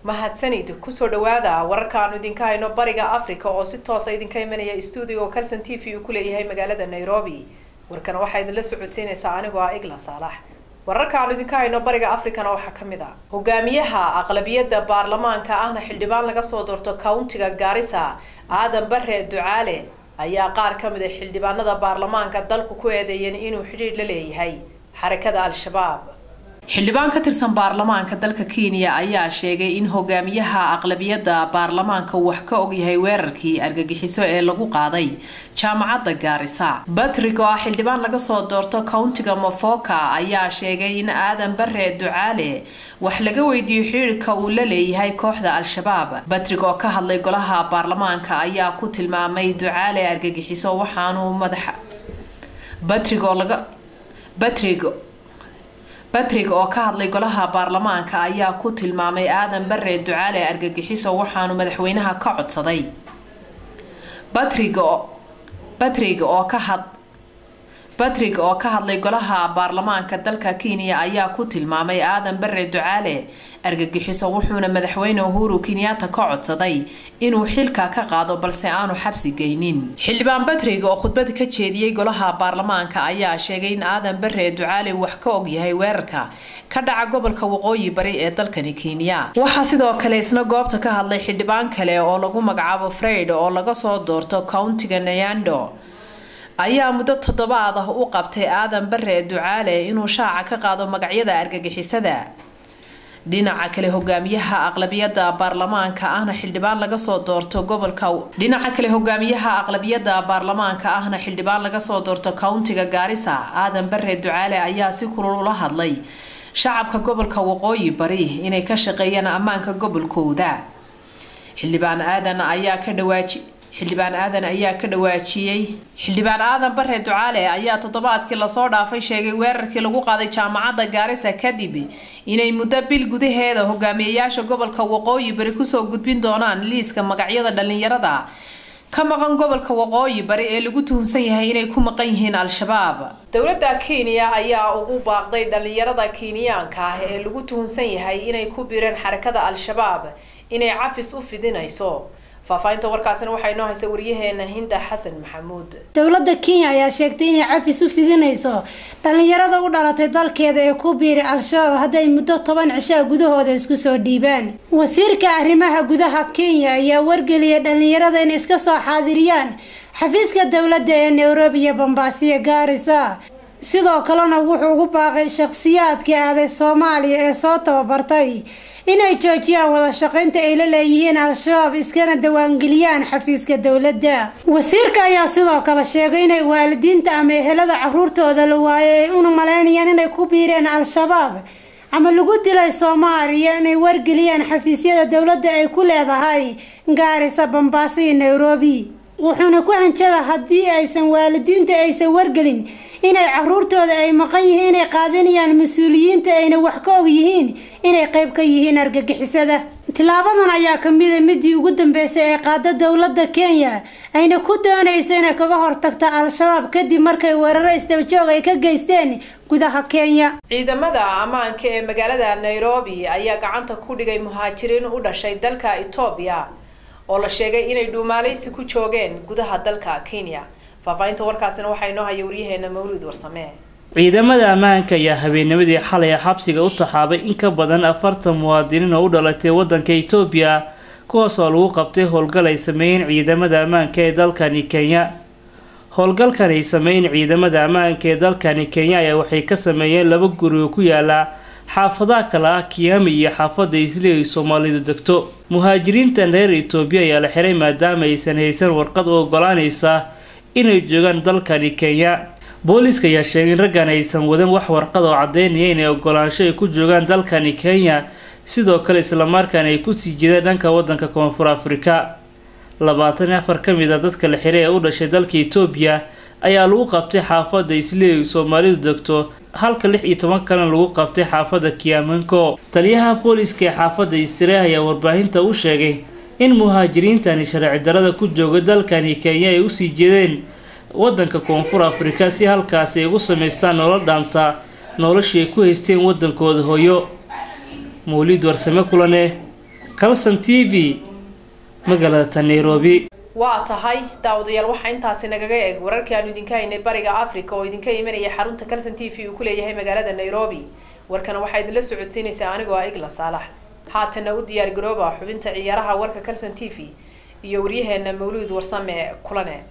mahadsanid ku soo dhawaada wararkaan idinka hayno bariga Afrika oo si toos ah idinka imanaya studio Kalsan TV uu ku leeyahay magaalada Nairobi warkan waxa idin la socodsiinaysaa anigoo ah Igla Saalax wararkaan idinka hayno bariga Afrika waxa kamid ah hogaamiyaha aqlabiyadda baarlamaanka ahna xildhibaan laga soo doorto countiga Garissa Aadan Barre Ducaale ayaa qaar kamid ah xildhibaanada baarlamaanka dalku ku eedeeyeen inuu xiriir la leeyahay xarakada Al-Shabaab xildhibaan ka tirsan baarlamaanka dalka Kenya ayaa sheegay in hogaamiyaha aqlabiyadda baarlamaanka wax ka og yahay weerarkii argagixiso ee lagu qaaday jaamacadda Garissa Patrick oo xildhibaan laga soo doorto countiga Mafoka ayaa sheegay in Aadan Barre Ducaale wax laga weydiiyay xiriirka uu la leeyahay kooxda Al-Shabaab Patrick oo ka hadlay golaha baarlamaanka ayaa ku tilmaamay Ducaale argagixiso waxaanu madaxa Patrick oo ka hadlay golaha baarlamaanka ayaa ku tilmaamay Aadan Barre Ducaale argagixiso waxaanu madaxweynaha ka codsaday Patrick oo ka hadlay golaha baarlamaanka dalka Kenya ayaa ku tilmaamay Aadan Barre Ducaale argagixiso wuxuuna madaxweyne Uhuru Kenyatta ka codsaday inuu xilka ka qaado balse aanu xabsi geynin xildhibaan Patrick oo khudbad ka jeediyay golaha baarlamaanka ayaa sheegay in Aadan Barre Ducaale wax ka og yahay weerarka ka dhaca gobolka waqooyi bari ee dalkani Kenya waxa sidoo kale isna goobta ka hadlay xildhibaan kale oo lagu magacaabo Fred oo laga soo doorto countiga Nyando ayaa muddo 7 ah u qabtay Aadan Barre Ducaale inuu shaaca ka qaado magacyada argagixisada dhinaca kale hogaamiyaha aqlabiyadda baarlamaanka ahna xildhibaan laga soo doorto countiga Garissa Aadan Barre Ducaale ayaa si kulul ula hadlay shacabka gobolka waqooyi bari inay ka shaqeeyaan ammaanka gobolkooda xildhibaan Aadan Barre Ducaale ayaa toddobaadkii la soo dhaafay sheegay weerarkii lagu qaaday jaamacadda Garissa kadib inay muddo bil gudaheeda hogaamiyayaasha gobolka waqooyi bari ku soo gudbin doonaan liiska magacyada dhalinyarada ka maqan gobolka waqooyi bari ee lagu tuhunsan yahay inay ku maqan yihiin Al-Shabaab dawladda Kenya ayaa ugu baaqday dhalinyarada Kenyaanka ah ee lagu tuhunsan yahay inay ku biireen xarakada Al-Shabaab inay cafis u fidinayso faafaynta warkaasina waxay noo haysay wariyaheena Hinda Xasan Maxamuud dawladda Kenya ayaa sheegtay inay cafis u fidinayso dhalinyarada u dhalatay dalkeeda ee ku biiray Al-Shabaab haday muddo 10 cisho gudahooda isku soo dhiibaan wasiirka arrimaha gudaha Kenya ayaa wargeliyay dhalinyarada in iska soo xaadiriyaan xafiiska dawladda ee Nairobi iyo Mombasa iyo Garissa sidoo kalena wuxuu ugu baaqay shakhsiyaadka aaday Soomaaliya ee soo tababartay inay joojiyaan wada shaqeynta ay la leeyihiin Al-Shabaab iskana diiwaangeliyaan xafiiska dawladda wasiirka ayaa sidoo kale sheegay inay waalidiinta ama ehelada carruurtooda la waayay una maleynayaan inay ku biireen Al-Shabaab ama lagu dilay Soomaaliya inay wargeliyaan xafiisyada dawladda ay ku leedahay Garissa Mombasa iyo Nairobi wuxuuna ku hanjabay haddii aysan waalidiinta aysan wargelin inay carruurtooda ay maqan yihiin inay qaadanayaan mas'uuliyiinta ayna wax ka og yihiin inay qayb ka yihiin argagixisada tilaabadan ayaa kamid ah midii ugu dambeysay ee qaada dawladda Kenya ayna ku doonayso inay kaga hortagto Al-Shabaab kadib markay weeraro isdaba ay ka geysteen gudaha Kenya ciidamada ammaanka ee magaalada Nairobi ayaa gacanta ku dhigay muhaajiriin u dhashay dalka Ethiopia oo la sheegay inay dhuumaaleysi ku joogeen gudaha dalka Kenya faafaynta warkaasina waxay noo hayay wariyaheena Mawlid Warsame ciidamada ammaanka ayaa habeennimadii xalay xabsiga u taxaabay in ka badan 40 muwaadiniin oo u dhalatay wadanka Ethiopia kuwaas oo lagu qabtay howlgal ay sameeyeen ciidamada ammaanka ee dalkani Kenya howlgalkan ay sameeyeen ciidamada ammaanka ee dalkani Kenya ayaa waxay ka sameeyeen 2 guri oo ku yaala xaafadaha kala Kiambu iyo xaafada Islii Soomaalidu degto muhaajiriintan reer Ethiopia ayaa la xiray maadaama aysan haysan warqad oo ogolaanaysa inay joogaan dalkani Kenya booliska ayaa sheegay in raggan aysan wadan wax warqad oo cadeynaya inay ogolaansho ay ku joogaan dalkani Kenya sidoo kale isla markaana ay ku sii jeedaan dhanka wadanka Koonfur Afrika 24 kamid ah dadka la xiray ee u dhashay dalka Ethiopia ayaa lagu qabtay xaafada Islii Soomaalidu degto halka 16 kalena lagu qabtay xaafada Kiambu taliyaha booliska ee xaafada Islii ayaa warbaahinta u sheegay in muhaajiriintani sharci darrada ku jooga dalkani Kenya ay u sii jeedeen wadanka Koonfur Afrika si halkaas ay ugu sameystaan nolol dhaanta noloshii ku haysteen wadankooda hooyo Mawlid Warsame kulane Kalson TV magaalada Nairobi. waa tahay daawadayaal waxa intaasi nagaga eeg wararkii aan idinka haynay bariga Afrika oo idinka imanaya xarunta Kalson TV uu ku leeyahay magaalada Nairobi warkana waxa idin la socodsiinaysaa anigoo ah Igla Saalax haatana u diyaar garooba xubinta ciyaaraha warka Kalson TV iyo wariyaheena Mawlud Warsame kulane